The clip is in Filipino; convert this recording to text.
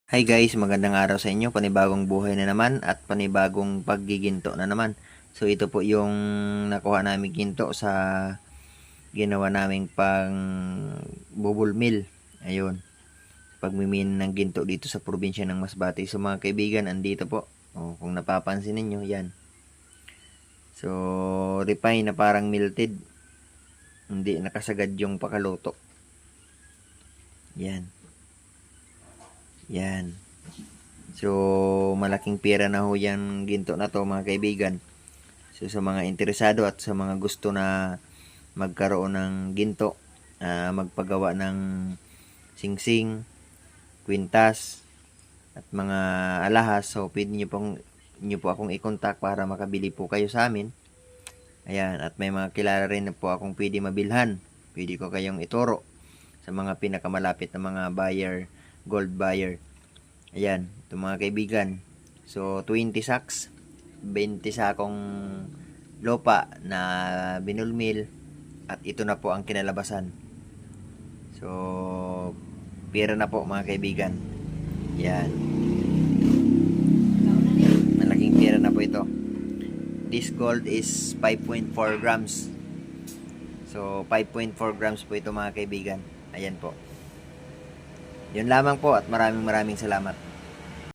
Hi guys, magandang araw sa inyo. Panibagong buhay na naman at panibagong paggiginto na naman. So ito po yung nakuha namin ginto sa ginawa naming pang bubble mill. Ayun, pagmimin ng ginto dito sa probinsya ng Masbate. So mga kaibigan, andito po. Kung napapansin ninyo, yan. So refine na parang melted. Hindi nakasagad yung pakaluto. Yan. Yan. So, malaking pera na ho yan ginto na to mga kaibigan. So, sa mga interesado at sa mga gusto na magkaroon ng ginto, magpagawa ng singsing, kwintas, at mga alahas, so pwede nyo po akong i-contact para makabili po kayo sa amin. Ayan, at may mga kilala rin po akong pwede mabilhan. Pwede ko kayong ituro sa mga pinakamalapit na mga buyer, gold buyer. Ayan, ito mga kaibigan. So, 20 sacks, 20 sakong lupa na binulmil, at ito na po ang kinalabasan. So, pera na po mga kaibigan. Yan. Malaking pera na po ito. This gold is 5.4 grams. So, 5.4 grams po ito mga kaibigan. Ayan po. Yun lamang po at maraming salamat.